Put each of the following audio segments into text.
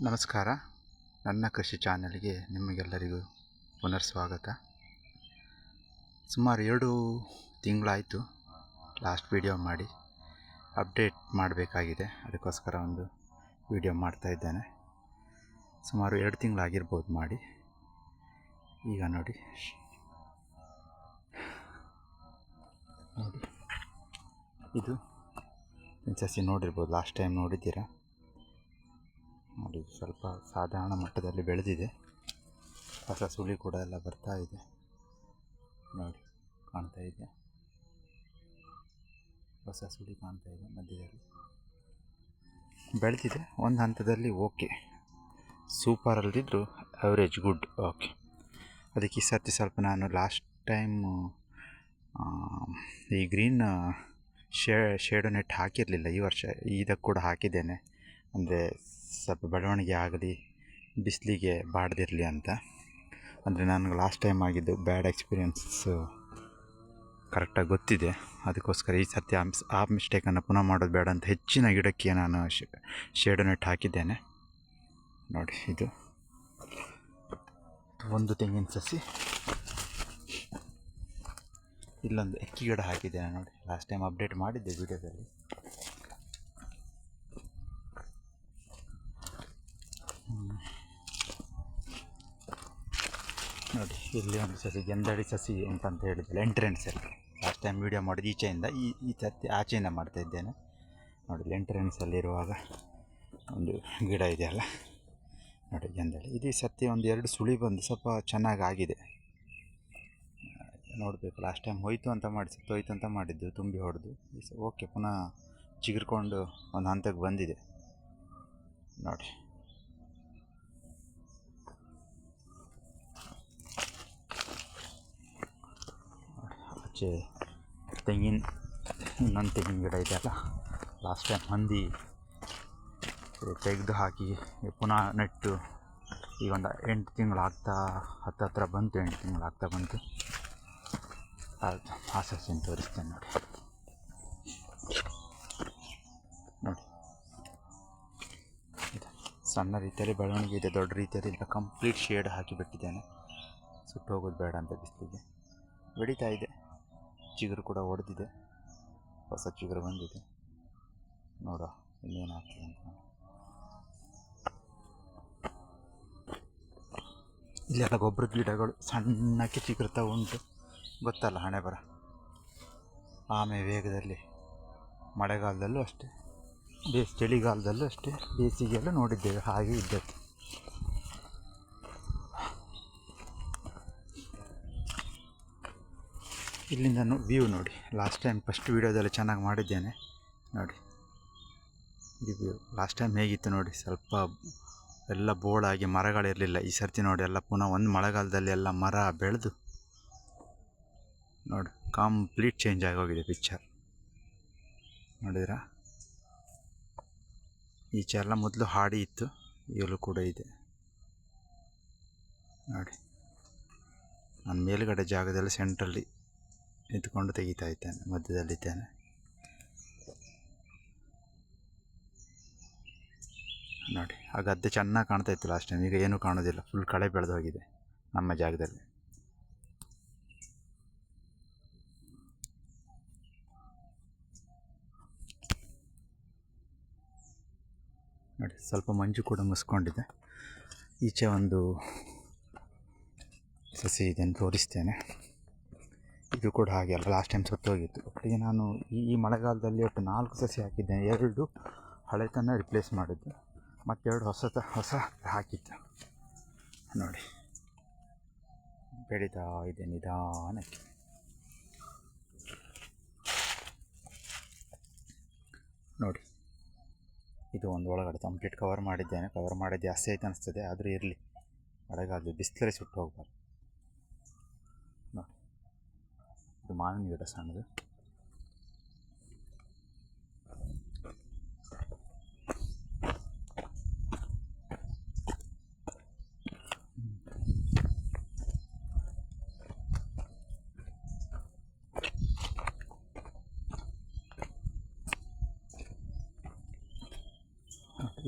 ನಮಸ್ಕಾರ. ನನ್ನ ಕೃಷಿ ಚಾನಲ್ಗೆ ನಿಮಗೆಲ್ಲರಿಗೂ ಪುನರ್ಸ್ವಾಗತ. ಸುಮಾರು 2 ತಿಂಗಳಾಯಿತು ಲಾಸ್ಟ್ ವಿಡಿಯೋ ಮಾಡಿ. ಅಪ್ಡೇಟ್ ಮಾಡಬೇಕಾಗಿದೆ, ಅದಕ್ಕೋಸ್ಕರ ಒಂದು ವಿಡಿಯೋ ಮಾಡ್ತಾಯಿದ್ದೇನೆ. ಸುಮಾರು 2 ತಿಂಗಳಾಗಿರ್ಬೋದು ಮಾಡಿ. ಈಗ ನೋಡಿ ಇದು ಸಸಿ ನೋಡಿರ್ಬೋದು, ಲಾಸ್ಟ್ ಟೈಮ್ ನೋಡಿದ್ದೀರಾ. ನೋಡಿ, ಸ್ವಲ್ಪ ಸಾಧಾರಣ ಮಟ್ಟದಲ್ಲಿ ಬೆಳೆದಿದೆ. ಹೊಸ ಸುಳಿ ಕೂಡ ಎಲ್ಲ ಬರ್ತಾ ಇದೆ. ನೋಡಿ, ಕಾಣ್ತಾ ಇದೆ, ಹೊಸ ಸುಳಿ ಕಾಣ್ತಾ ಇದೆ. ಮಧ್ಯದಲ್ಲಿ ಬೆಳೆದಿದೆ. ಒಂದು ಹಂತದಲ್ಲಿ ಓಕೆ, ಸೂಪರ್ ಅಲ್ದಿದ್ರು ಅವರೇಜ್ ಗುಡ್, ಓಕೆ. ಅದಕ್ಕೆ ಈ ಸರ್ತಿ ಸ್ವಲ್ಪ ನಾನು ಲಾಸ್ಟ್ ಟೈಮು ಈ ಗ್ರೀನ್ ಶೇಡು ನೆಟ್ ಹಾಕಿರಲಿಲ್ಲ. ಈ ವರ್ಷ ಇದಕ್ಕೆ ಕೂಡ ಹಾಕಿದ್ದೇನೆ, ಅಂದರೆ ಸ್ವಲ್ಪ ಬೆಳವಣಿಗೆ ಆಗಲಿ, ಬಿಸಿಲಿಗೆ ಬಾಡದಿರಲಿ ಅಂತ. ಅಂದರೆ ನನಗೆ ಲಾಸ್ಟ್ ಟೈಮ್ ಆಗಿದ್ದು ಬ್ಯಾಡ್ ಎಕ್ಸ್ಪೀರಿಯನ್ಸು ಕರೆಕ್ಟಾಗಿ ಗೊತ್ತಿದೆ. ಅದಕ್ಕೋಸ್ಕರ ಈ ಸರ್ತಿ ಆ ಮಿಸ್ಟೇಕನ್ನು ಪುನಃ ಮಾಡೋದು ಬೇಡ ಅಂತ ಹೆಚ್ಚಿನ ಗಿಡಕ್ಕೆ ನಾನು ಶೇಡು ನೆಟ್ ಹಾಕಿದ್ದೇನೆ. ನೋಡಿ, ಇದು ಒಂದು ತೆಂಗಿನ ಸಸಿ, ಇಲ್ಲೊಂದು ಅಕ್ಕಿ ಗಿಡ ಹಾಕಿದ್ದೇನೆ. ನೋಡಿ, ಲಾಸ್ಟ್ ಟೈಮ್ ಅಪ್ಡೇಟ್ ಮಾಡಿದ್ದೆ ವಿಡಿಯೋದಲ್ಲಿ. ನೋಡಿ, ಇಲ್ಲಿ ಒಂದು ಸಸಿ ಗೆಂದಡಿ ಸಸಿ ಅಂತಂತ ಹೇಳಿದ್ದೆ, ಎಂಟ್ರೆನ್ಸಲ್ಲಿ ಲಾಸ್ಟ್ ಟೈಮ್ ವೀಡಿಯೋ ಮಾಡಿದ್ದು ಈಚೆಯಿಂದ. ಈ ಸರ್ತಿ ಆಚೆಯಿಂದ ಮಾಡ್ತಾಯಿದ್ದೇನೆ. ನೋಡಿ, ಎಂಟ್ರೆನ್ಸಲ್ಲಿರುವಾಗ ಒಂದು ಗಿಡ ಇದೆಯಲ್ಲ, ನೋಡಿ ಗೆಂದಡಿ. ಇದು ಸರ್ತಿ ಒಂದು 2 ಸುಳಿ ಬಂದು ಸ್ವಲ್ಪ ಚೆನ್ನಾಗಾಗಿದೆ. ನೋಡಬೇಕು, ಲಾಸ್ಟ್ ಟೈಮ್ ಹೋಯ್ತು ಅಂತ ಮಾಡಿದ್ದು, ತುಂಬಿ ಹೊಡೆದು. ಓಕೆ, ಪುನಃ ಚಿಗುರ್ಕೊಂಡು ಒಂದು ಹಂತಕ್ಕೆ ಬಂದಿದೆ. ನೋಡಿ, ಆಚೆ ಇನ್ನೊಂದು ತೆಂಗಿನ ಗಿಡ ಇದೆಯಲ್ಲ, ಲಾಸ್ಟ್ ಟೈಮ್ ಮಂದಿ ತೆಗೆದು ಹಾಕಿ ಪುನಃ ನೆಟ್ಟು ಈಗ ಒಂದು 8 ತಿಂಗಳಾಗ್ತಾ ಹತ್ತಿರ ಬಂತು. 8 ತಿಂಗಳಾಗ್ತಾ ಬಂತು. ಅದು ಆ ಸಸಿಯನ್ನು ತೋರಿಸ್ತೇನೆ. ನೋಡಿ, ಇದು ಸಣ್ಣ ರೀತಿಯಲ್ಲಿ ಬೆಳವಣಿಗೆ ಇದೆ, ದೊಡ್ಡ ರೀತಿಯಲ್ಲಿ ಇಲ್ಲ. ಕಂಪ್ಲೀಟ್ ಶೇಡ್ ಹಾಕಿಬಿಟ್ಟಿದ್ದೇನೆ, ಸುಟ್ಟು ಹೋಗೋದು ಬೇಡ ಅಂತ ಬಿಸಿಲಿಗೆ. ಬೆಳೀತಾ ಇದೆ, ಚಿಗುರು ಕೂಡ ಹೊಡೆದಿದೆ, ಹೊಸ ಚಿಗುರು ಬಂದಿದೆ. ನೋಡೋ ಇನ್ನೇನು ಆಗ್ತದೆ ಅಂತ. ಇಲ್ಲೆಲ್ಲ ಗೊಬ್ಬರದ ಗಿಡಗಳು ಸಣ್ಣಕ್ಕೆ ಚಿಗುರ್ತಾ ಉಂಟು, ಗೊತ್ತಲ್ಲ ಹಣೆ ಬರ. ಆಮೇಲೆ ವೇಗದಲ್ಲಿ ಮಳೆಗಾಲದಲ್ಲೂ ಅಷ್ಟೇ, ಚಳಿಗಾಲದಲ್ಲೂ ಅಷ್ಟೇ, ಬೇಸಿಗೆಯಲ್ಲೂ ನೋಡಿದ್ದೇವೆ ಹಾಗೆ ಇದ್ದದ್ದು. ಇಲ್ಲಿಂದ ವ್ಯೂ ನೋಡಿ. ಲಾಸ್ಟ್ ಟೈಮ್ ಫಸ್ಟ್ ವೀಡಿಯೋದಲ್ಲಿ ಚೆನ್ನಾಗಿ ಮಾಡಿದ್ದೇನೆ. ನೋಡಿ, ಇದು ವ್ಯೂ ಲಾಸ್ಟ್ ಟೈಮ್ ಹೇಗಿತ್ತು ನೋಡಿ. ಸ್ವಲ್ಪ ಎಲ್ಲ ಬೋಳಾಗಿ ಮರಗಳಿರಲಿಲ್ಲ. ಈ ಸರ್ತಿ ನೋಡಿ, ಎಲ್ಲ ಪುನಃ ಒಂದು ಮಳೆಗಾಲದಲ್ಲಿ ಎಲ್ಲ ಮರ ಬೆಳೆದು ನೋಡಿ ಕಂಪ್ಲೀಟ್ ಚೇಂಜ್ ಆಗೋಗಿದೆ ಪಿಕ್ಚರ್. ನೋಡಿದ್ರಾ, ಈಚೆ ಎಲ್ಲ ಮೊದಲು ಹಾಡಿ ಇತ್ತು, ಈಗಲೂ ಕೂಡ ಇದೆ. ನೋಡಿ, ನಾನು ಮೇಲುಗಡೆ ಜಾಗದಲ್ಲಿ ಸೆಂಟ್ರಲ್ಲಿ ನಿಂತ್ಕೊಂಡು ತೆಗಿತಾ ಇದ್ದೇನೆ, ಮಧ್ಯದಲ್ಲಿದ್ದೇನೆ. ನೋಡಿ, ಆ ಗದ್ದೆ ಚೆನ್ನಾಗಿ ಕಾಣ್ತಾ ಇತ್ತು ಲಾಸ್ಟ್ ಟೈಮ್. ಈಗ ಏನೂ ಕಾಣೋದಿಲ್ಲ, ಫುಲ್ ಕಳೆ ಬೆಳೆದು ಹೋಗಿದೆ ನಮ್ಮ ಜಾಗದಲ್ಲಿ. ನೋಡಿ, ಸ್ವಲ್ಪ ಮಂಜು ಕೂಡ ಮುಸ್ಕೊಂಡಿದೆ. ಈಚೆ ಒಂದು ಸಸಿ ಇದನ್ನು ತೋರಿಸ್ತೇನೆ. ಇದು ಕೂಡ ಹಾಗೆ ಅಲ್ಲ, ಲಾಸ್ಟ್ ಟೈಮ್ ಸತ್ತೋಗಿತ್ತು. ಒಟ್ಟಿಗೆ ನಾನು ಈ ಮಳೆಗಾಲದಲ್ಲಿ ಒಟ್ಟು 4 ಸಸಿ ಹಾಕಿದ್ದೇನೆ. 2 ಹಳೆತನ ರಿಪ್ಲೇಸ್ ಮಾಡಿದ್ದು, ಮತ್ತು 2 ಹೊಸ ಹಾಕಿದ್ದು. ನೋಡಿ, ಬೆಳೀತಾ ಇದೆ ನಿಧಾನಕ್ಕೆ. ನೋಡಿ, ಇದು ಒಂದು ಒಳಗಡೆ ಕಂಪ್ಲೀಟ್ ಕವರ್ ಮಾಡಿದ್ದೇನೆ. ಕವರ್ ಮಾಡಿದ್ದು ಜಾಸ್ತಿ ಆಯ್ತು ಅನಿಸ್ತದೆ, ಆದರೂ ಇರಲಿ, ಮಳೆಗಾಲದ ಬಿಸಿಲಲ್ಲಿ ಸುಟ್ಟು ಹೋಗ್ಬಾರ್ದು. ನೋಡಿ, ಇದು ಮಾವಿನ ಗಿಡ ಸಣ್ಣದು.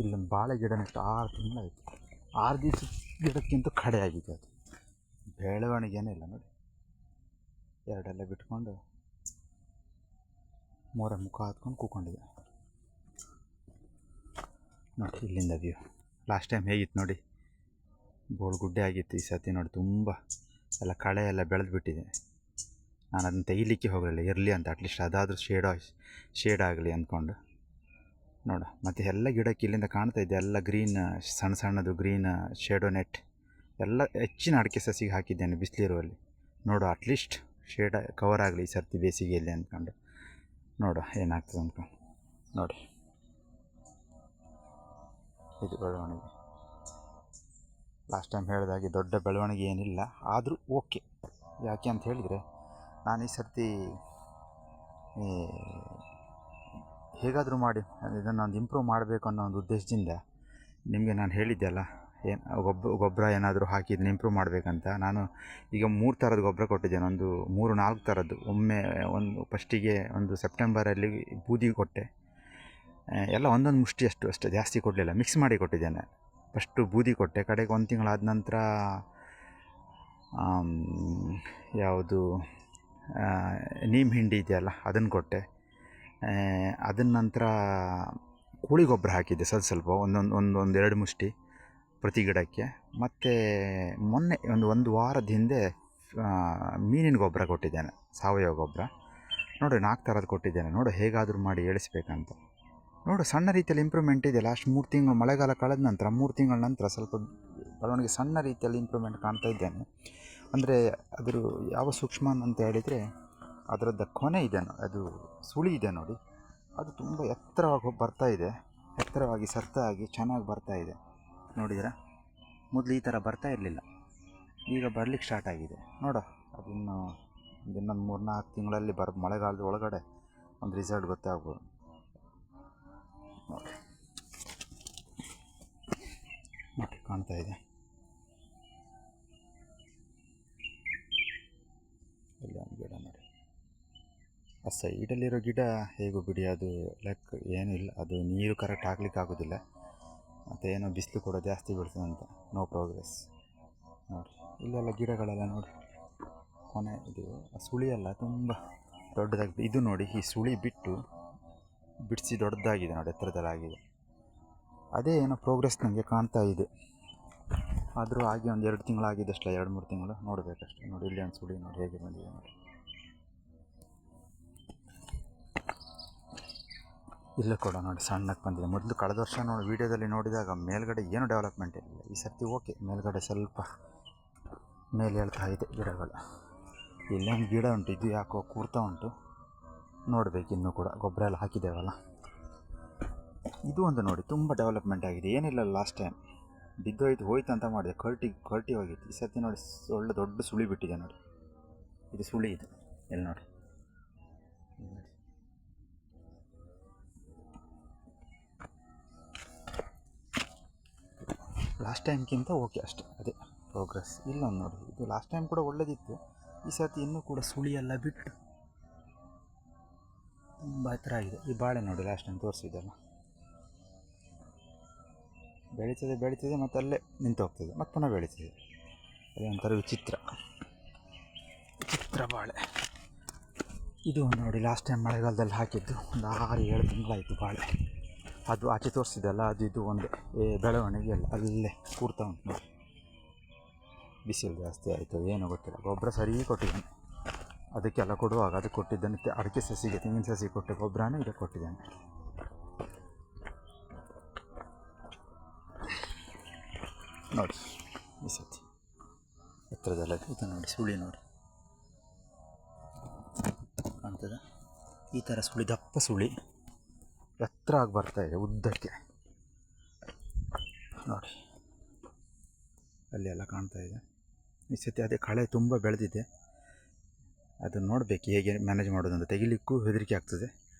ಇಲ್ಲೊಂದು ಬಾಳೆ ಗಿಡ ನೆಟ್ಟು 6 ತಿಂಗಳಾಯಿತು. 6 ದಿವಸ ಗಿಡಕ್ಕಿಂತ ಕಡೆ ಆಗಿದೆ ಅದು, ಬೆಳವಣಿಗೆನೇ ಇಲ್ಲ ನೋಡಿ. ಎರಡೆಲ್ಲ ಬಿಟ್ಕೊಂಡು ಮೋರ ಮುಖ ಹತ್ಕೊಂಡು ಕೂಕೊಂಡಿದೆ ನೋಡಿ. ಇಲ್ಲಿಂದ ವ್ಯೂ ಲಾಸ್ಟ್ ಟೈಮ್ ಹೇಗಿತ್ತು ನೋಡಿ, ಬೋಳ್ಗುಡ್ಡೆ ಆಗಿತ್ತು. ಈ ಸತಿ ನೋಡಿ ತುಂಬ ಎಲ್ಲ ಕಳೆ ಎಲ್ಲ ಬೆಳೆದು ಬಿಟ್ಟಿದೆ. ನಾನು ಅದನ್ನು ತೆಗಿಲಿಕ್ಕೆ ಹೋಗಲಿಲ್ಲ, ಇರಲಿ ಅಂತ, ಅಟ್ಲೀಸ್ಟ್ ಅದಾದರೂ ಶೇಡ್ ಆಗಲಿ ಅಂದ್ಕೊಂಡು ನೋಡು. ಮತ್ತು ಎಲ್ಲ ಗಿಡಕ್ಕೆ ಇಲ್ಲಿಂದ ಕಾಣ್ತಾ ಇದೆ, ಎಲ್ಲ ಗ್ರೀನ್, ಸಣ್ಣ ಸಣ್ಣದು ಗ್ರೀನ್ ಶೇಡೋ ನೆಟ್ ಎಲ್ಲ ಹೆಚ್ಚಿನ ಅಡಿಕೆ ಸಸಿಗೆ ಹಾಕಿದ್ದೇನೆ ಬಿಸಿಲಿರುವಲ್ಲಿ. ನೋಡು ಅಟ್ಲೀಸ್ಟ್ ಶೇಡ್ ಕವರ್ ಆಗಲಿ ಈ ಸರ್ತಿ ಬೇಸಿಗೆಯಲ್ಲಿ ಅಂದ್ಕೊಂಡು ನೋಡು ಏನಾಗ್ತದೆ ಅಂದ್ಕೊಂಡು ನೋಡಿ. ಇದು ಬೆಳವಣಿಗೆ. ಲಾಸ್ಟ್ ಟೈಮ್ ಹೇಳಿದಾಗೆ ದೊಡ್ಡ ಬೆಳವಣಿಗೆ ಏನಿಲ್ಲ, ಆದರೂ ಓಕೆ. ಯಾಕೆ ಅಂತ ಹೇಳಿದರೆ, ನಾನು ಈ ಸರ್ತಿ ಹೇಗಾದರೂ ಮಾಡಿ ಇದನ್ನೊಂದು ಇಂಪ್ರೂವ್ ಮಾಡಬೇಕು ಅನ್ನೋ ಒಂದು ಉದ್ದೇಶದಿಂದ ನಿಮಗೆ ನಾನು ಹೇಳಿದ್ದೆ ಅಲ್ಲ, ಗೊಬ್ಬರ ಏನಾದರೂ ಹಾಕಿ ಇದನ್ನ ಇಂಪ್ರೂವ್ ಮಾಡಬೇಕಂತ. ನಾನು ಈಗ 3 ಥರದ ಗೊಬ್ಬರ ಕೊಟ್ಟಿದ್ದೇನೆ, ಒಂದು 3-4 ಥರದ್ದು. ಒಮ್ಮೆ ಒಂದು ಫಸ್ಟಿಗೆ ಒಂದು ಸೆಪ್ಟೆಂಬರಲ್ಲಿ ಬೂದಿ ಕೊಟ್ಟೆ, ಎಲ್ಲ ಒಂದೊಂದು ಮುಷ್ಟಿಯಷ್ಟು ಅಷ್ಟೇ, ಜಾಸ್ತಿ ಕೊಡಲಿಲ್ಲ, ಮಿಕ್ಸ್ ಮಾಡಿ ಕೊಟ್ಟಿದ್ದೇನೆ. ಫಸ್ಟು ಬೂದಿ ಕೊಟ್ಟೆ, ಕಡೆಗೆ 1 ತಿಂಗಳಾದ ನಂತರ ಯಾವುದು ನೀಮ್ ಹಿಂಡಿ ಇದೆಯಲ್ಲ ಅದನ್ನು ಕೊಟ್ಟೆ. ಅದನ್ನ ನಂತರ ಕೋಳಿ ಗೊಬ್ಬರ ಹಾಕಿದ್ದೆ ಸ್ವಲ್ಪ ಒಂದು 2 ಮುಷ್ಟಿ ಪ್ರತಿ ಗಿಡಕ್ಕೆ. ಮತ್ತು ಮೊನ್ನೆ ಒಂದು ವಾರದ ಹಿಂದೆ ಮೀನಿನ ಗೊಬ್ಬರ ಕೊಟ್ಟಿದ್ದೇನೆ, ಸಾವಯವ ಗೊಬ್ಬರ. ನೋಡಿ 4 ಥರದ್ದು ಕೊಟ್ಟಿದ್ದೇನೆ. ನೋಡು ಹೇಗಾದರೂ ಮಾಡಿ ಏಳಿಸ್ಬೇಕಂತ. ನೋಡು ಸಣ್ಣ ರೀತಿಯಲ್ಲಿ ಇಂಪ್ರೂವ್ಮೆಂಟ್ ಇದೆ. ಲಾಸ್ಟ್ 3 ತಿಂಗಳು ಮಳೆಗಾಲ ಕಳೆದ ನಂತರ 3 ತಿಂಗಳ ನಂತರ ಸ್ವಲ್ಪ ಬೆಳವಣಿಗೆ ಸಣ್ಣ ರೀತಿಯಲ್ಲಿ ಇಂಪ್ರೂವ್ಮೆಂಟ್ ಕಾಣ್ತಾ ಇದ್ದೇನೆ. ಅಂದರೆ ಅದರ ಯಾವ ಸೂಕ್ಷ್ಮ ಅಂತ ಹೇಳಿದರೆ, ಅದರದ್ದು ಕೊನೆ ಇದೆ, ಅದು ಸುಳಿ ಇದೆ ನೋಡಿ, ಅದು ತುಂಬ ಎತ್ತರವಾಗಿ ಬರ್ತಾಯಿದೆ, ಎತ್ತರವಾಗಿ ಸತ್ತಾಗಿ ಚೆನ್ನಾಗಿ ಬರ್ತಾಯಿದೆ. ನೋಡಿದರೆ ಮೊದಲು ಈ ಥರ ಬರ್ತಾ ಇರಲಿಲ್ಲ, ಈಗ ಬರಲಿಕ್ಕೆ ಸ್ಟಾರ್ಟ್ ಆಗಿದೆ. ನೋಡು ಅದನ್ನು ಇನ್ನೊಂದು 3-4 ತಿಂಗಳಲ್ಲಿ ಮಳೆಗಾಲದ ಒಳಗಡೆ ಒಂದು ರಿಸಲ್ಟ್ ಗೊತ್ತಾಗ್ಬೋದು ನೋಡಿ. ಕಾಣ್ತಾ ಇದೆ ಇಲ್ಲಿ ಒಂದು ಗಿಡ ನೋಡಿ. ಆ ಸೈಡಲ್ಲಿರೋ ಗಿಡ ಹೇಗೂ ಬಿಡಿ, ಅದು ಲೆಕ್ಕ ಏನಿಲ್ಲ, ಅದು ನೀರು ಕರೆಕ್ಟ್ ಹಾಕ್ಲಿಕ್ಕೆ ಆಗೋದಿಲ್ಲ, ಮತ್ತು ಏನೋ ಬಿಸಿಲು ಕೂಡ ಜಾಸ್ತಿ ಬೀಳ್ತದಂತ, ನೋ ಪ್ರೋಗ್ರೆಸ್ ನೋಡಿ. ಇಲ್ಲೆಲ್ಲ ಗಿಡಗಳೆಲ್ಲ ನೋಡಿ ಕೊನೆ, ಇದು ಸುಳಿಯೆಲ್ಲ ತುಂಬ ದೊಡ್ಡದಾಗಿ, ಇದು ನೋಡಿ ಈ ಸುಳಿ ಬಿಡಿಸಿ ದೊಡ್ಡದಾಗಿದೆ ನೋಡಿ, ಎತ್ತರದಲ್ಲಾಗಿದೆ. ಅದೇ ಏನೋ ಪ್ರೋಗ್ರೆಸ್ ನನಗೆ ಕಾಣ್ತಾ ಇದೆ. ಆದರೂ ಆಗಿ ಒಂದು 2 ತಿಂಗಳಾಗಿದೆ ಅಷ್ಟೇ, 2-3 ತಿಂಗಳು ನೋಡಬೇಕಷ್ಟೇ. ನೋಡಿ ಇಲ್ಲಿ ಒಂದು ಸುಳಿ ನೋಡಿ ಹೇಗೆ ಬಂದಿದೆ ನೋಡಿ. ಇಲ್ಲೂ ಕೂಡ ನೋಡಿ ಸಣ್ಣಕ್ಕೆ ಬಂದಿದೆ. ಮೊದಲು ಕಳೆದ ವರ್ಷ ನೋಡಿ ವೀಡಿಯೋದಲ್ಲಿ ನೋಡಿದಾಗ ಮೇಲ್ಗಡೆ ಏನು ಡೆವಲಪ್ಮೆಂಟ್ ಇಲ್ಲ. ಈ ಸರ್ತಿ ಓಕೆ, ಮೇಲ್ಗಡೆ ಸ್ವಲ್ಪ ಮೇಲೆ ಹೇಳ್ತಾ ಇದೆ ಗಿಡಗಳು. ಇಲ್ಲೇ ಒಂದು ಗಿಡ ಉಂಟು, ಇದು ಯಾಕೋ ಕೂರ್ತಾ ಉಂಟು, ನೋಡಬೇಕು. ಇನ್ನೂ ಕೂಡ ಗೊಬ್ಬರ ಎಲ್ಲ ಹಾಕಿದ್ದೇವಲ್ಲ. ಇದು ಒಂದು ನೋಡಿ ತುಂಬ ಡೆವಲಪ್ಮೆಂಟ್ ಆಗಿದೆ. ಏನಿಲ್ಲ, ಲಾಸ್ಟ್ ಟೈಮ್ ಹೋಯ್ತು ಅಂತ ಮಾಡಿದೆ, ಕರ್ಟಿ ಹೋಗಿತ್ತು. ಈ ಸರ್ತಿ ನೋಡಿ ಒಳ್ಳೆ ದೊಡ್ಡ ಸುಳಿ ಬಿಟ್ಟಿದೆ ನೋಡಿ, ಇದು ಸುಳಿ ಇದು ಎಲ್ಲಿ ನೋಡಿ. ಲಾಸ್ಟ್ ಟೈಮ್ಗಿಂತ ಓಕೆ ಅಷ್ಟೇ, ಅದೇ ಪ್ರೋಗ್ರೆಸ್. ಇಲ್ಲೊಂದು ನೋಡಿ, ಇದು ಲಾಸ್ಟ್ ಟೈಮ್ ಕೂಡ ಒಳ್ಳೆದಿತ್ತು, ಈ ಸರ್ತಿ ಇನ್ನೂ ಕೂಡ ಸುಳಿ ಎಲ್ಲ ಬಿಟ್ಟು ತುಂಬ ಎತ್ತರ ಆಗಿದೆ. ಈ ಬಾಳೆ ನೋಡಿ ಲಾಸ್ಟ್ ಟೈಮ್ ತೋರಿಸಿದ್ದಲ್ಲ, ಬೆಳೀತದೆ ಮತ್ತು ಅಲ್ಲೇ ನಿಂತು ಹೋಗ್ತದೆ, ಮತ್ತು ಪುನಃ ಬೆಳೀತದೆ. ಅದೇ ಒಂಥರ ವಿಚಿತ್ರ ಬಾಳೆ. ಇದು ನೋಡಿ ಲಾಸ್ಟ್ ಟೈಮ್ ಮಳೆಗಾಲದಲ್ಲಿ ಹಾಕಿದ್ದು, ಒಂದು 6-7 ತಿಂಗಳಾಯಿತು ಬಾಳೆ. ಅದು ಆಚೆ ತೋರಿಸಿದಲ್ಲ, ಇದು ಒಂದೇ ಬೆಳವಣಿಗೆ ಎಲ್ಲ ಅಲ್ಲೇ ಕೂರ್ತಾ ಉಂಟು ನೋಡಿ. ಬಿಸಿಲು ಜಾಸ್ತಿ ಆಯಿತು ಏನೋ ಗೊತ್ತಿಲ್ಲ. ಗೊಬ್ಬರ ಸರಿ ಕೊಟ್ಟಿದ್ದಾನೆ, ಅದಕ್ಕೆಲ್ಲ ಕೊಡುವಾಗ ಅದು ಕೊಟ್ಟಿದ್ದಾನೆ. ಅಡಿಕೆ ಸಸಿಗೆ, ತೆಂಗಿನ ಸಸಿ ಕೊಟ್ಟ ಗೊಬ್ಬರನೇ ಇದಕ್ಕೆ ಕೊಟ್ಟಿದ್ದಾನೆ ನೋಡಿ. ಈ ಸತಿ ಎತ್ತರದಲ್ಲ ಇದು ನೋಡಿ, ಸುಳಿ ನೋಡಿ ಕಾಣ್ತದ. ಈ ಥರ ಸುಳಿ, ದಪ್ಪ ಸುಳಿ ಎತ್ತರ ಆಗಿ ಬರ್ತಾಯಿದೆ ಉದ್ದಕ್ಕೆ ನೋಡಿ, ಅಲ್ಲಿ ಎಲ್ಲ ಕಾಣ್ತಾ ಇದೆ. ಈ ಸತಿ ಅದೇ ಕಳೆ ತುಂಬ ಬೆಳೆದಿದೆ, ಅದನ್ನು ನೋಡಬೇಕು ಹೇಗೆ ಮ್ಯಾನೇಜ್ ಮಾಡೋದು ಅಂತ. ತೆಗಿಲಿಕ್ಕೂ ಹೆದರಿಕೆ ಆಗ್ತದೆ.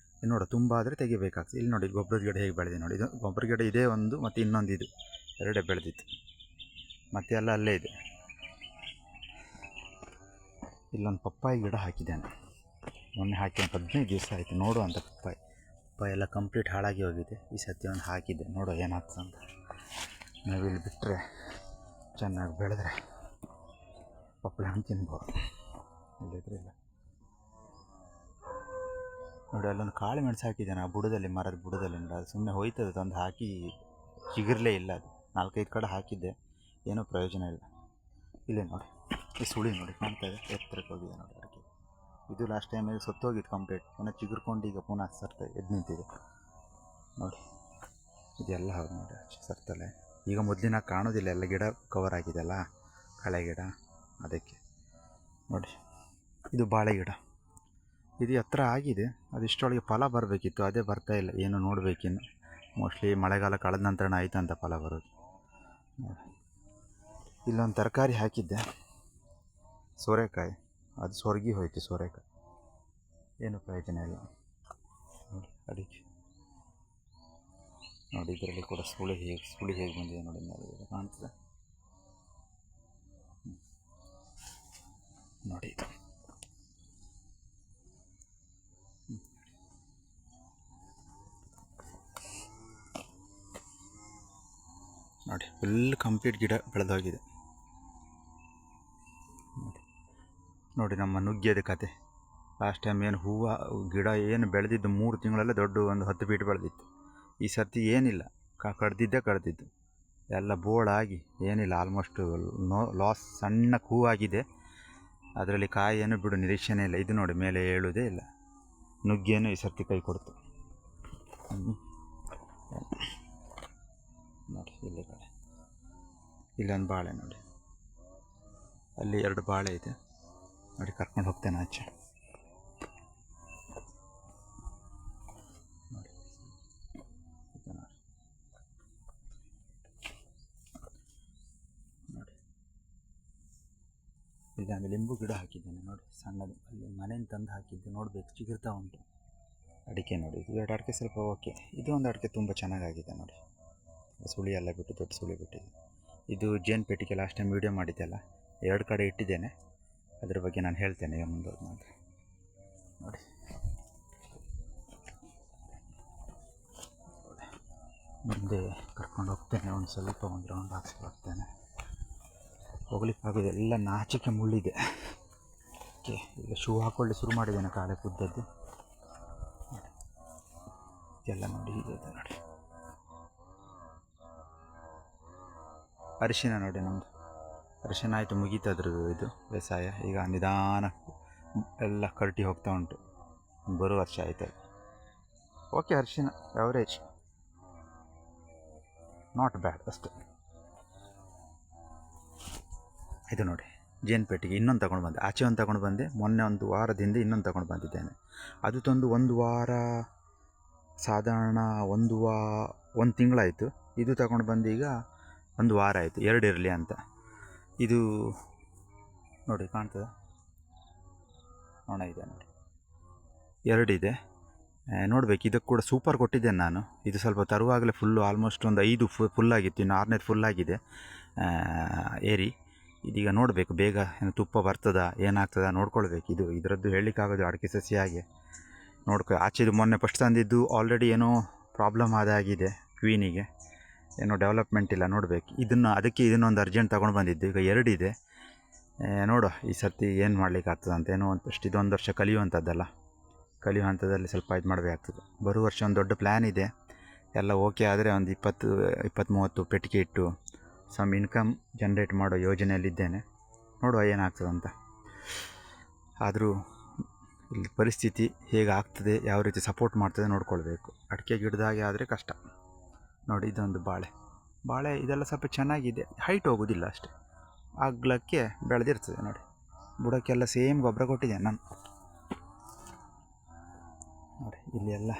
ನೋಡು ತುಂಬ ಆದರೆ ತೆಗಿಬೇಕಾಗ್ತದೆ. ಇಲ್ಲಿ ನೋಡಿ ಗೊಬ್ಬರದ ಗಿಡ ಹೇಗೆ ಬೆಳೆದಿದೆ ನೋಡಿ. ಇದು ಗೊಬ್ಬರ ಗಿಡ ಇದೇ ಒಂದು, ಮತ್ತು ಇನ್ನೊಂದು ಇದು, ಎರಡೇ ಬೆಳೆದಿತ್ತು, ಮತ್ತು ಎಲ್ಲ ಅಲ್ಲೇ ಇದೆ. ಇಲ್ಲೊಂದು ಪಪ್ಪಾಯಿ ಗಿಡ ಹಾಕಿದ್ದೇನೆ, ಮೊನ್ನೆ ಹಾಕಿ ಒಂದು 15 ದಿವಸ ಆಯಿತು. ನೋಡುವಂಥ ಪಪ್ಪಾಯಿ ಪಪ್ಪಾಯ ಎಲ್ಲ ಕಂಪ್ಲೀಟ್ ಹಾಳಾಗಿ ಹೋಗಿದೆ. ಈ ಸತಿ ಒಂದು ಹಾಕಿದ್ದೆ, ನೋಡೋ ಏನಾಗ್ತದೆ ಅಂತ. ನಾವು ಇಲ್ಲಿ ಬಿಟ್ಟರೆ ಚೆನ್ನಾಗಿ ಬೆಳೆದ್ರೆ ಪಪ್ಪಳ ಹಣ್ಣು ತಿನ್ಬೋದು, ಇಲ್ಲದಿದ್ರೆ ಇಲ್ಲ. ನೋಡಿ ಅಲ್ಲೊಂದು ಕಾಳು ಮೆಣಸು ಹಾಕಿದ್ದಾನೆ ಆ ಬುಡದಲ್ಲಿ, ಮರದ ಬುಡದಲ್ಲಿ. ನೋಡಿ ಅದು ಸುಮ್ಮನೆ ಹೋಯ್ತದೆ, ತಂದು ಹಾಕಿ ಚಿಗುರಲೇ ಇಲ್ಲ. ಅದು 4-5 ಕಡೆ ಹಾಕಿದ್ದೆ, ಏನೂ ಪ್ರಯೋಜನ ಇಲ್ಲ. ಇಲ್ಲೇ ನೋಡಿ ಈ ಸುಳಿ ನೋಡಿ ಕಾಣ್ತಾ ಇದೆ, ಎತ್ತರಕ್ಕೆ ಹೋಗಿದೆ ನೋಡಿ ಅಡಿಕೆ. ಇದು ಲಾಸ್ಟ್ ಟೈಮಿಗೆ ಸತ್ತೋಗಿತ್ತು ಕಂಪ್ಲೀಟ್, ಪುನಃ ಚಿಗುರ್ಕೊಂಡು ಈಗ ಪುನಃ ಎದ್ದು ನಿಂತಿದೆ ನೋಡಿ. ಇದೆಲ್ಲ ಹೌದು ನೋಡಿ ಸರ್ತಲೆ. ಈಗ ಮೊದಲಿನ ಕಾಣೋದಿಲ್ಲ, ಎಲ್ಲ ಗಿಡ ಕವರ್ ಆಗಿದೆಲ್ಲ, ಕಳೆ ಗಿಡ, ಅದಕ್ಕೆ ನೋಡಿ. ಇದು ಬಾಳೆ ಗಿಡ, ಇದು ಎತ್ತರ ಆಗಿದೆ, ಅದು ಇಷ್ಟರೊಳಗೆ ಫಲ ಬರಬೇಕಿತ್ತು, ಅದೇ ಬರ್ತಾಯಿಲ್ಲ. ಏನು ನೋಡಬೇಕಿನ್ನು, ಮೋಸ್ಟ್ಲಿ ಮಳೆಗಾಲ ಕಳೆದ ನಂತರ ಆಯ್ತಂತ ಫಲ ಬರೋದು. ಇಲ್ಲೊಂದು ತರಕಾರಿ ಹಾಕಿದ್ದೆ, ಸೋರೆಕಾಯಿ, ಅದು ಸೊರಗಿ ಹೋಯಿತು. ಸೋರೆಕಾಯಿ ಏನು ಪ್ರಯೋಜನ ಇಲ್ಲ ನೋಡಿ. ಅಡಿಕೆ ನೋಡಿ, ಇದರಲ್ಲಿ ಕೂಡ ಸುಳಿ ಹೇಗೆ ಬಂದಿದೆ ನೋಡಿ, ಮೇಲೆ ಕಾಣ್ತದೆ ನೋಡಿ. ಇದು ನೋಡಿ ಫುಲ್ ಕಂಪ್ಲೀಟ್ ಗಿಡ ಬೆಳೆದೋಗಿದೆ ನೋಡಿ. ನಮ್ಮ ನುಗ್ಗಿಯದ ಕತೆ ಲಾಸ್ಟ್ ಟೈಮ್ ಏನು ಹೂವು ಗಿಡ ಏನು ಬೆಳೆದಿದ್ದು 3 ತಿಂಗಳಲ್ಲೇ ದೊಡ್ಡ ಒಂದು 10 ಫೀಟ್ ಬೆಳೆದಿತ್ತು. ಈ ಸರ್ತಿ ಏನಿಲ್ಲ, ಕಡ್ದಿದ್ದು ಎಲ್ಲ ಬೋಳಾಗಿ ಏನಿಲ್ಲ, ಆಲ್ಮೋಸ್ಟ್ ಲಾಸ್. ಸಣ್ಣ ಹೂವಾಗಿದೆ, ಅದರಲ್ಲಿ ಕಾಯಿ ಏನು ಬಿಡು ನಿರೀಕ್ಷೆನೇ ಇಲ್ಲ. ಇದು ನೋಡಿ ಮೇಲೆ ಏಳುವುದೇ ಇಲ್ಲ. ನುಗ್ಗೇನು ಈ ಸರ್ತಿ ಕೈ ಕೊಡ್ತು ನೋಡಿ. ಇಲ್ಲಿ ಕಡೆ ಇಲ್ಲೊಂದು ಬಾಳೆ ನೋಡಿ, ಅಲ್ಲಿ 2 ಬಾಳೆ ಇದೆ ನೋಡಿ. ಕರ್ಕೊಂಡು ಹೋಗ್ತೇನೆ ಆಚೆ ನೋಡಿ. ಇದು ನೋಡಿ ನೋಡಿ, ಇಲ್ಲಿ ನಾನು ಲಿಂಬು ಗಿಡ ಹಾಕಿದ್ದೇನೆ ನೋಡಿ, ಸಣ್ಣದು. ಅಲ್ಲಿ ಮನೆಯಿಂದ ತಂದು ಹಾಕಿದ್ದೆ, ನೋಡಬೇಕು, ಚಿಗುರ್ತಾ ಉಂಟು. ಅಡಿಕೆ ನೋಡಿ, ಇದು 2 ಅಡಿಕೆ ಸ್ವಲ್ಪ ಓಕೆ. ಇದು ಒಂದು ಅಡಿಕೆ ತುಂಬ ಚೆನ್ನಾಗಾಗಿದೆ ನೋಡಿ, ಸುಳಿ ಎಲ್ಲ ಬಿಟ್ಟು ದೊಡ್ಡ ಸುಳಿ ಬಿಟ್ಟಿದೆ. ಇದು ಜೇನು ಪೆಟ್ಟಿಗೆ ಲಾಸ್ಟ್ ಟೈಮ್ ವೀಡಿಯೋ ಮಾಡಿದ್ದೆಲ್ಲ, 2 ಕಡೆ ಇಟ್ಟಿದ್ದೇನೆ, ಅದ್ರ ಬಗ್ಗೆ ನಾನು ಹೇಳ್ತೇನೆ ಮುಂದೆ ಮಾತ್ರ ನೋಡಿ. ಮುಂದೆ ಕರ್ಕೊಂಡು ಹೋಗ್ತೇನೆ, ಒಂದು ಸ್ವಲ್ಪ ಒಂದು ರೌಂಡ್ ಹಾಕ್ಸ್ಕೊಂಡು ಹೋಗ್ತೇನೆ. ಹೋಗ್ಲಿಕ್ಕಾಗೋದು, ಎಲ್ಲ ನಾಚಿಕೆ ಮುಳ್ಳಿದೆ. ಓಕೆ, ಈಗ ಶೂ ಹಾಕ್ಕೊಳ್ಳಿ ಶುರು ಮಾಡಿದ್ದೇನೆ, ಕಾಲೇ ಕುದ್ದದ್ದು ಎಲ್ಲ ನೋಡಿ. ಹೀಗೆ ನೋಡಿ ಅರಿಶಿನ ನೋಡಿ, ನಮ್ಮದು ಅರಿಶಿನ ಆಯಿತು, ಮುಗೀತದ್ರು ಇದು ಬೇಸಾಯ. ಈಗ ನಿಧಾನ ಎಲ್ಲ ಕರಟಿ ಹೋಗ್ತಾ ಉಂಟು, ಬರೋ ವರ್ಷ ಆಯ್ತು. ಓಕೆ, ಅರಿಶಿನ ಎವರೇಜ್, ನಾಟ್ ಬ್ಯಾಡ್ ಅಷ್ಟೇ. ಇದು ನೋಡಿ ಜೇನು ಪೆಟ್ಟಿಗೆ ಇನ್ನೊಂದು ತಗೊಂಡು ಬಂದೆ, ಆಚೆ ಒಂದು ತಗೊಂಡು ಬಂದೆ, ಮೊನ್ನೆ 1 ವಾರದಿಂದ ಇನ್ನೊಂದು ತಗೊಂಡು ಬಂದಿದ್ದೇನೆ. ಅದು ತಂದು 1 ವಾರ, ಸಾಧಾರಣ 1 ತಿಂಗಳಾಯಿತು. ಇದು ತಗೊಂಡು ಬಂದು ಈಗ 1 ವಾರ ಆಯಿತು, 2 ಇರಲಿ ಅಂತ. ಇದು ನೋಡಿ ಕಾಣ್ತದೆ, ನೋಣ ಇದೆ ನೋಡಿ, 2 ಇದೆ. ನೋಡಬೇಕು, ಇದಕ್ಕೆ ಕೂಡ ಸೂಪರ್ ಕೊಟ್ಟಿದ್ದೇನೆ ನಾನು. ಇದು ಸ್ವಲ್ಪ ತರುವಾಗಲೇ ಫುಲ್ಲು, ಆಲ್ಮೋಸ್ಟ್ ಒಂದು 5 ಫುಲ್ಲಾಗಿತ್ತು, ಇನ್ನು 6ನೇದು ಫುಲ್ಲಾಗಿದೆ ಏರಿ. ಇದೀಗ ನೋಡಬೇಕು, ಬೇಗ ಏನು ತುಪ್ಪ ಬರ್ತದ ಏನಾಗ್ತದ ನೋಡ್ಕೊಳ್ಬೇಕು. ಇದರದ್ದು ಹೇಳಲಿಕ್ಕಾಗೋದು, ಅಡಿಕೆ ಸಸಿಯಾಗಿ ಆಚೆದು ಮೊನ್ನೆ ಫಸ್ಟ್ ತಂದಿದ್ದು ಆಲ್ರೆಡಿ ಏನೋ ಪ್ರಾಬ್ಲಮ್ ಆಗಿದೆ, ಕ್ವೀನಿಗೆ ಏನೋ ಡೆವಲಪ್ಮೆಂಟ್ ಇಲ್ಲ, ನೋಡಬೇಕು. ಅದಕ್ಕೆ ಇದನ್ನೊಂದು ಅರ್ಜೆಂಟ್ ತೊಗೊಂಡು ಬಂದಿದ್ದು, ಈಗ 2 ಇದೆ. ನೋಡುವ ಈ ಸರ್ತಿ ಏನು ಮಾಡ್ಲಿಕ್ಕೆ ಆಗ್ತದೆ ಅಂತ. ಏನೋ ಒಂದಷ್ಟು ಇದೊಂದು ವರ್ಷ ಕಲಿಯುವಂಥದ್ದಲ್ಲ, ಕಲಿಯೋ ಹಂತದಲ್ಲಿ ಸ್ವಲ್ಪ ಇದು ಮಾಡಬೇಕಾಗ್ತದೆ. ಬರೋ ವರ್ಷ ಒಂದು ದೊಡ್ಡ ಪ್ಲ್ಯಾನ್ ಇದೆ, ಎಲ್ಲ ಓಕೆ ಆದರೆ ಒಂದು 20-30 ಪೆಟ್ಟಿಗೆ ಇಟ್ಟು ಸಮ್ ಇನ್ಕಮ್ ಜನ್ರೇಟ್ ಮಾಡೋ ಯೋಜನೆಯಲ್ಲಿದ್ದೇನೆ. ನೋಡುವ ಏನಾಗ್ತದೆ ಅಂತ. ಆದರೂ ಇಲ್ಲಿ ಪರಿಸ್ಥಿತಿ ಹೇಗೆ ಆಗ್ತದೆ, ಯಾವ ರೀತಿ ಸಪೋರ್ಟ್ ಮಾಡ್ತದೆ ನೋಡ್ಕೊಳ್ಬೇಕು. ಅಡಿಕೆ ಗಿಡದಾಗೆ ಆದರೆ ಕಷ್ಟ ನೋಡಿ. ಇದೊಂದು ಬಾಳೆ ಇದೆಲ್ಲ ಸ್ವಲ್ಪ ಚೆನ್ನಾಗಿದೆ, ಹೈಟ್ ಹೋಗೋದಿಲ್ಲ ಅಷ್ಟೇ, ಅಗ್ಲಕ್ಕೆ ಬೆಳೆದಿರ್ತದೆ ನೋಡಿ. ಬುಡಕ್ಕೆಲ್ಲ ಸೇಮ್ ಗೊಬ್ಬರ ಕೊಟ್ಟಿದ್ದೇನೆ ನಾನು ನೋಡಿ. ಇಲ್ಲಿ ಎಲ್ಲ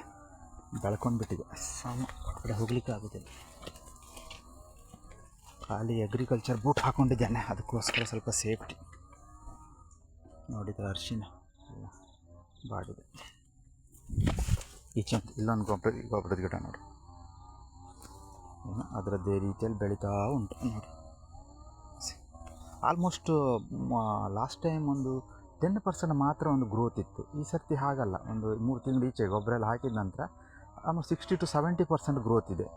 ಬೆಳ್ಕೊಂಡ್ಬಿಟ್ಟಿದೆ, ಕಡೆ ಹೋಗ್ಲಿಕ್ಕೆ ಆಗೋದಿಲ್ಲ. ಖಾಲಿ ಅಗ್ರಿಕಲ್ಚರ್ ಬೂಟ್ ಹಾಕ್ಕೊಂಡಿದ್ದೇನೆ, ಅದಕ್ಕೋಸ್ಕರ ಸ್ವಲ್ಪ ಸೇಫ್ಟಿ. ನೋಡಿದ ಅರಿಶಿನ ಎಲ್ಲ ಬಾಡಿದೆ. ಈಚೆ ಇಲ್ಲೊಂದು ಗೊಬ್ಬರದ ಗಿಡ ನೋಡಿ, ಅದರದ್ದೇ ರೀತಿಯಲ್ಲಿ ಬೆಳೀತಾ ಉಂಟು ನೋಡಿ. ಆಲ್ಮೋಸ್ಟ್ ಲಾಸ್ಟ್ ಟೈಮ್ ಒಂದು 10% ಮಾತ್ರ ಒಂದು ಗ್ರೋತ್ ಇತ್ತು. ಈ ಸರ್ತಿ ಹಾಗಲ್ಲ, ಒಂದು 3 ತಿಂಗಳು ಈಚೆ ಗೊಬ್ಬರ ಎಲ್ಲ ಹಾಕಿದ ನಂತರ ಆಲ್ಮೋಸ್ಟ್ 60-70% ಗ್ರೋತ್ ಇದೆ.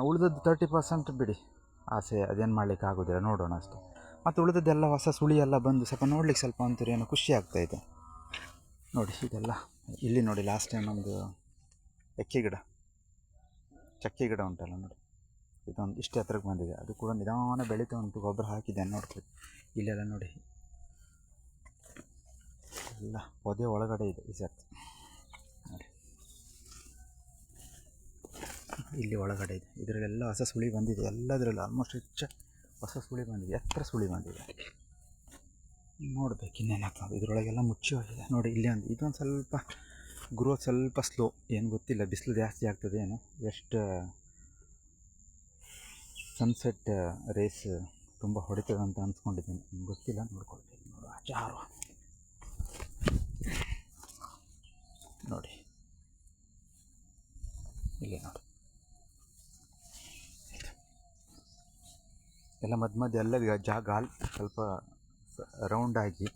ಉಳಿದದ್ದು 30% ಬಿಡಿ, ಆಸೆ ಅದೇನು ಮಾಡಲಿಕ್ಕೆ ಆಗೋದಿಲ್ಲ, ನೋಡೋಣ ಅಷ್ಟೆ. ಮತ್ತು ಉಳಿದದ್ದೆಲ್ಲ ಹೊಸ ಸುಳಿ ಎಲ್ಲ ಬಂದು ಸ್ವಲ್ಪ ನೋಡ್ಲಿಕ್ಕೆ ಸ್ವಲ್ಪ ಒಂಥರ ಏನೋ ಖುಷಿ ಆಗ್ತಾಯಿದೆ ನೋಡಿ. ಇದೆಲ್ಲ ಇಲ್ಲಿ ನೋಡಿ, ಲಾಸ್ಟ್ ಟೈಮ್ ನಮ್ಮದು ಚಕ್ಕೆ ಗಿಡ ಉಂಟಲ್ಲ ನೋಡಿ, ಇದೊಂದು ಇಷ್ಟು ಹತ್ರಕ್ಕೆ ಬಂದಿದೆ, ಅದು ಕೂಡ ನಿಧಾನ ಬೆಳೀತಾ ಉಂಟು. ಗೊಬ್ಬರ ಹಾಕಿದ್ದೇನೆ ನೋಡ್ಕೊಳ್ಳಿ. ಇಲ್ಲೆಲ್ಲ ನೋಡಿ, ಎಲ್ಲ ಪೊದೆ ಒಳಗಡೆ ಇದೆ ಈ ಸರ್ತಿ ನೋಡಿ, ಇಲ್ಲಿ ಒಳಗಡೆ ಇದೆ. ಇದರಲ್ಲೆಲ್ಲ ಹೊಸ ಸುಳಿ ಬಂದಿದೆ, ಎಲ್ಲದರಲ್ಲೂ ಆಲ್ಮೋಸ್ಟ್ ಹೆಚ್ಚು ಹೊಸ ಸುಳಿ ಬಂದಿದೆ, ಎತ್ತರ ಸುಳಿ ಬಂದಿದೆ. ನೋಡ್ಬೇಕು ಇನ್ನೇನಾಗ್ತದೆ. ಇದರೊಳಗೆಲ್ಲ ಮುಚ್ಚಿ ಹೋಗಿದೆ ನೋಡಿ. ಇಲ್ಲಿ ಒಂದು ಇದೊಂದು ಸ್ವಲ್ಪ ಗ್ರೋತ್ ಸ್ವಲ್ಪ ಸ್ಲೋ, ಏನು ಗೊತ್ತಿಲ್ಲ, ಬಿಸಿಲು ಜಾಸ್ತಿ ಆಗ್ತದೆ ಏನು, ಎಷ್ಟು ಸನ್ಸೆಟ್ ರೇಸ್ ತುಂಬ ಹೊಡಿತದೆ ಅಂತ ಅಂದ್ಕೊಂಡಿದ್ದೀನಿ, ಗೊತ್ತಿಲ್ಲ, ನೋಡ್ಕೊಳ್ಬೇಕು. ನೋಡು ಆಚಾರು ನೋಡಿ, ಇಲ್ಲೇ ನೋಡಿ, ಎಲ್ಲ ಮಧ್ಯ ಎಲ್ಲ ಗಾಲ್ ಸ್ವಲ್ಪ ರೌಂಡಾಗಿ